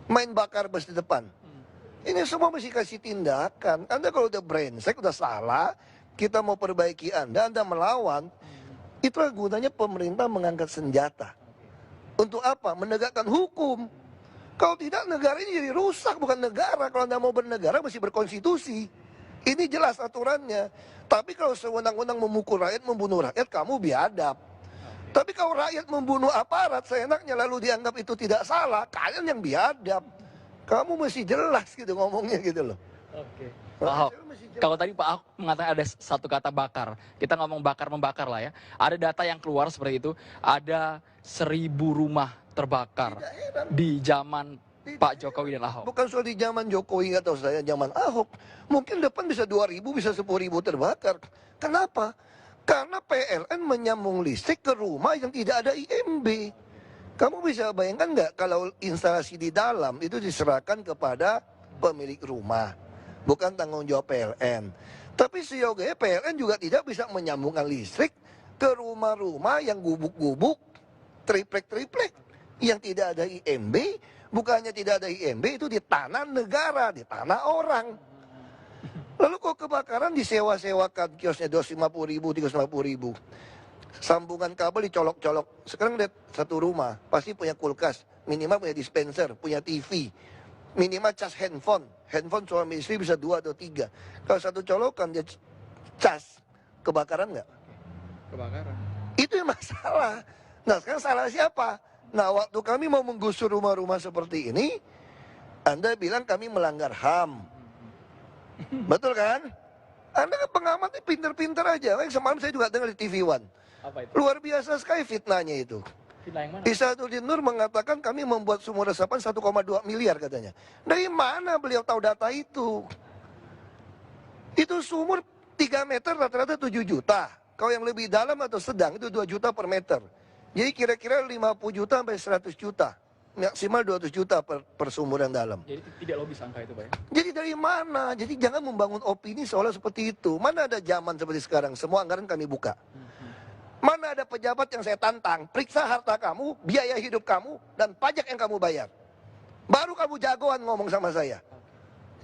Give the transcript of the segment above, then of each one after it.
main bakar bus di depan. Ini semua mesti kasih tindakan. Anda kalau udah brengsek, udah salah, kita mau perbaiki Anda melawan, itulah gunanya pemerintah mengangkat senjata. Untuk apa? Menegakkan hukum. Kalau tidak, negara ini jadi rusak, bukan negara. Kalau Anda mau bernegara, mesti berkonstitusi. Ini jelas aturannya. Tapi kalau sewenang-wenang memukul rakyat, membunuh rakyat, kamu biadab. Tapi kalau rakyat membunuh aparat, seenaknya lalu dianggap itu tidak salah, kalian yang biadab. Kamu mesti jelas gitu ngomongnya gitu loh. Oke. Pak Ahok, kalau tadi Pak Ahok mengatakan ada satu kata bakar, kita ngomong bakar-membakar lah ya. Ada data yang keluar seperti itu, ada 1.000 rumah terbakar di zaman Pak Jokowi dan Ahok. Bukan soal di zaman Jokowi atau saya zaman Ahok. Mungkin depan bisa 2.000, bisa 10.000 terbakar. Kenapa? Karena PLN menyambung listrik ke rumah yang tidak ada IMB. Kamu bisa bayangkan nggak kalau instalasi di dalam itu diserahkan kepada pemilik rumah, bukan tanggung jawab PLN. Tapi seyogianya PLN juga tidak bisa menyambungkan listrik ke rumah-rumah yang gubuk-gubuk, triplek-triplek, yang tidak ada IMB. Bukannya tidak ada IMB, itu di tanah negara, di tanah orang. Lalu kok kebakaran disewa-sewakan kiosnya 250.000, 350.000. Sambungan kabel dicolok-colok. Sekarang lihat satu rumah, pasti punya kulkas, minimal punya dispenser, punya TV, minimal cas handphone. Handphone suami istri bisa 2 atau 3. Kalau satu colokan dia cas, kebakaran nggak? Kebakaran. Itu yang masalah. Nah sekarang salah siapa? Nah waktu kami mau menggusur rumah-rumah seperti ini, Anda bilang kami melanggar HAM. Betul kan? Anda kan pengamatnya pinter-pinter aja. Semalam saya juga dengar di TV One. Apa itu? Luar biasa sekali fitnahnya itu. Fitnah yang mana? Isaduddin Nur mengatakan kami membuat sumur resapan 1,2 miliar katanya. Dari mana beliau tahu data itu? Itu sumur 3 meter rata-rata 7 juta. Kalau yang lebih dalam atau sedang itu 2 juta per meter. Jadi kira-kira 50 juta sampai 100 juta. Maksimal 200 juta per sumur yang dalam. Jadi tidak logis angka itu Pak ya? Jadi dari mana? Jadi jangan membangun opini seolah seperti itu. Mana ada zaman seperti sekarang, semua anggaran kami buka. Mana ada pejabat yang saya tantang, periksa harta kamu, biaya hidup kamu, dan pajak yang kamu bayar. Baru kamu jagoan ngomong sama saya.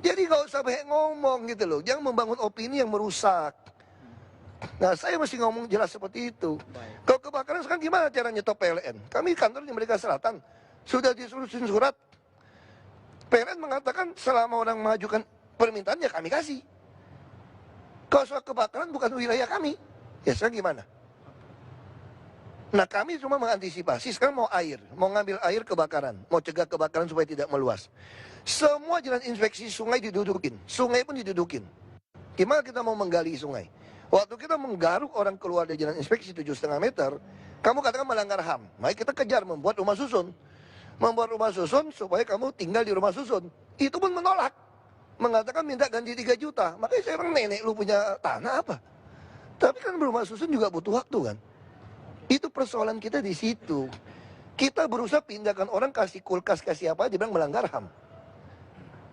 Jadi gak usah banyak ngomong gitu loh, jangan membangun opini yang merusak. Nah saya mesti ngomong jelas seperti itu. Kalau kebakaran sekarang gimana cara nyetop PLN? Kami kantor di Merdeka Selatan, sudah disuruhin surat. PLN mengatakan selama orang mengajukan permintaan ya kami kasih. Kalau soal kebakaran bukan wilayah kami, ya sekarang gimana? Nah kami cuma mengantisipasi, sekarang mau air, mau ngambil air kebakaran, mau cegah kebakaran supaya tidak meluas. Semua jalan inspeksi sungai didudukin, sungai pun didudukin. Gimana kita mau menggali sungai? Waktu kita menggaruk orang keluar dari jalan inspeksi 7,5 meter, kamu katakan melanggar HAM. Maka kita kejar membuat rumah susun. Membuat rumah susun supaya kamu tinggal di rumah susun. Itu pun menolak. Mengatakan minta ganti 3 juta. Makanya saya bilang, nenek lu punya tanah apa? Tapi kan rumah susun juga butuh waktu kan. Itu persoalan kita di situ. Kita berusaha pindahkan orang, kasih kulkas, kasih apa, dia bilang melanggar HAM.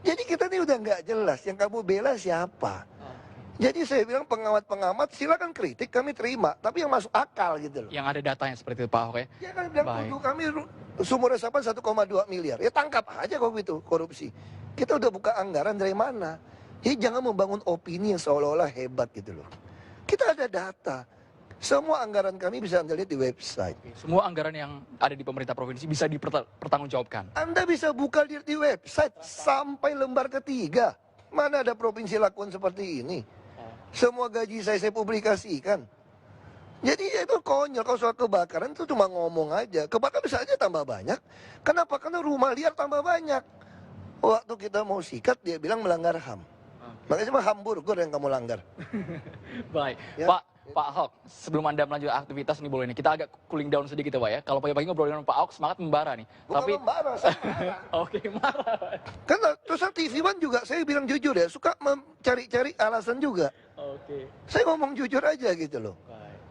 Jadi kita ini udah nggak jelas, yang kamu bela siapa? Jadi saya bilang pengamat-pengamat silakan kritik, kami terima, tapi yang masuk akal gitu loh. Yang ada datanya seperti itu Pak Ahok ya? Ya kan bilang tuduh kami sumur resapan 1,2 miliar. Ya tangkap aja kok itu korupsi. Kita udah buka anggaran dari mana? Jadi jangan membangun opini yang seolah-olah hebat gitu loh. Kita ada data. Semua anggaran kami bisa Anda lihat di website. Semua anggaran yang ada di pemerintah provinsi bisa dipertanggungjawabkan. Anda bisa buka di website sampai lembar ketiga. Mana ada provinsi lakukan seperti ini? Semua gaji saya publikasikan. Jadi ya itu konyol. Kalau soal kebakaran itu cuma ngomong aja. Kebakaran bisa aja tambah banyak. Kenapa? Karena rumah liar tambah banyak. Waktu kita mau sikat dia bilang melanggar HAM. Makanya cuma hamburger yang kamu langgar. Baik, Ya. Pak Ahok, sebelum Anda melanjutkan aktivitas nih boleh nih, kita agak cooling down sedikit ya Pak ya. Kalau pagi-pagi ngobrol dengan Pak Ahok semangat membara nih. Bukan membara, saya marah. Oke, marah. Karena terus TV One juga saya bilang jujur ya, suka mencari-cari alasan juga. Oke. Saya ngomong jujur aja gitu loh.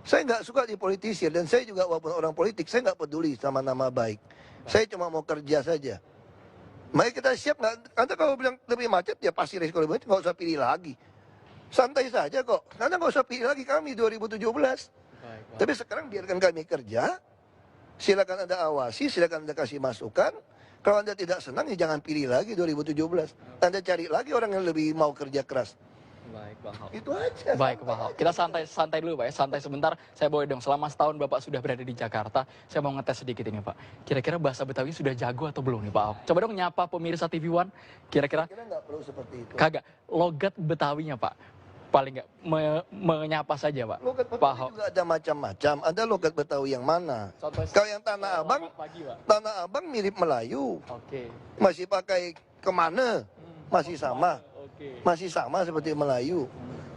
Saya nggak suka dipolitisir dan saya juga walaupun orang politik, saya nggak peduli sama nama baik. Saya cuma mau kerja saja. Makanya kita siap nggak? Anda kalau bilang lebih macet ya pasti resiko lebih macet, nggak usah pilih lagi. Santai saja kok. Anda nggak usah pilih lagi kami 2017. Tapi sekarang biarkan kami kerja. Silakan Anda awasi, silakan Anda kasih masukan. Kalau Anda tidak senang, ya jangan pilih lagi 2017. Anda cari lagi orang yang lebih mau kerja keras. Baik, Pak Ahok. Itu aja. Baik, Pak Ahok. Kita santai dulu, Pak ya. Santai sebentar. Saya boleh dong, selama setahun Bapak sudah berada di Jakarta, saya mau ngetes sedikit ini, Pak. Kira-kira bahasa Betawi sudah jago atau belum nih, Pak Ahok? Coba dong nyapa pemirsa TV One. Kira-kira Kira nggak perlu seperti itu. kagak logat Betawinya, Pak. Paling nggak menyapa saja, Pak. Logat Pak Betawi Ahok. juga ada macam-macam. Ada logat Betawi yang mana? Contoh Kalau yang Tanah Abang, selamat pagi, Pak. Tanah Abang mirip Melayu. Oke. Masih pakai kemana? Masih sama. Oke. Masih sama seperti Melayu.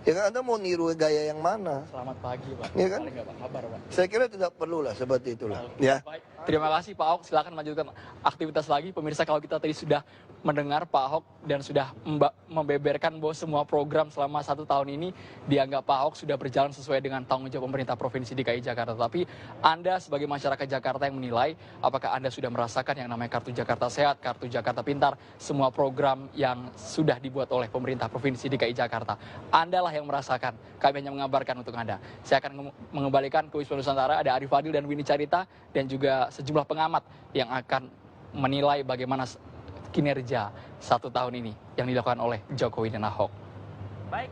Ya kan Anda mau niru gaya yang mana? Selamat pagi, Pak. Iya kan? Paling nggak, Pak. Kabar, Pak. Saya kira tidak perlu lah seperti itulah. Ya. Baik, terima kasih Pak Ahok. Silakan lanjutkan aktivitas lagi. Pemirsa, kalau kita tadi sudah mendengar Pak Ahok dan sudah membeberkan bahwa semua program selama 1 tahun ini dianggap Pak Ahok sudah berjalan sesuai dengan tanggung jawab pemerintah Provinsi DKI Jakarta. Tapi Anda sebagai masyarakat Jakarta yang menilai apakah Anda sudah merasakan yang namanya Kartu Jakarta Sehat, Kartu Jakarta Pintar, semua program yang sudah dibuat oleh pemerintah Provinsi DKI Jakarta. Anda lah yang merasakan. Kami hanya mengabarkan untuk Anda. Saya akan mengembalikan ke Wisma Nusantara. Ada Arif Fadil dan Winnie Carita dan juga sejumlah pengamat yang akan menilai bagaimana kinerja 1 tahun ini yang dilakukan oleh Jokowi dan Ahok. Baik,